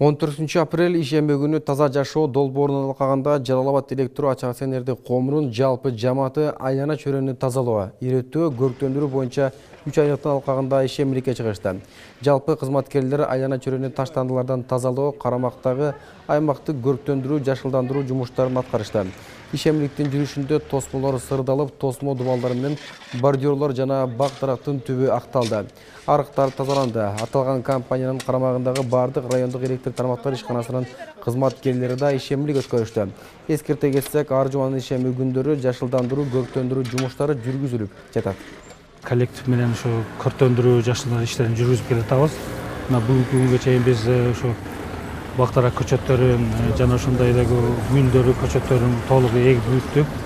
14 апрель ишембе күнү таза жашоо долбоорунун алкагында Жалал Абад электро ачык энерги комурунун жалпы жамааты айлана чөйрөнү тазалоо, иреттөө, көрктөндүрүү боюнча 3 айлыктын алкагында ишембирикке чыгышты. Жалпы кызматкерлер айлана чөйрөнү таштандылардан тазалоо, карамактагы аймакты көрктөндүрүү, жашылдандыруу жумуштарын аткарышты. Ишембириктин жүрүшүндө тосмолор сырдалып, тосмо дубалдар менен бордюрлор жана бак дарактын түбү акталды. Арыктар тазаланды. Аталган компаниянын карамагындагы бардык райондук электр тармактар ишканасынын кызматкерлери да ишембирик өткөрүштү. Эскерте кетсек, ар жуманын ишемби күндөрү жашылдандыруу, көрктөндүрүү жумуштары жүргүзүлүп жатат. Коллектив менен ошо көрктөндүрүү, жашылдандыруу иштерин жүргүзүп келатабыз. Мына бүгүнкү күнгө чейин биз ошо бактарак көчөттөрүн жана ошондой эле гүлдөрү, көчөттөрүн толук эгип бүттүк.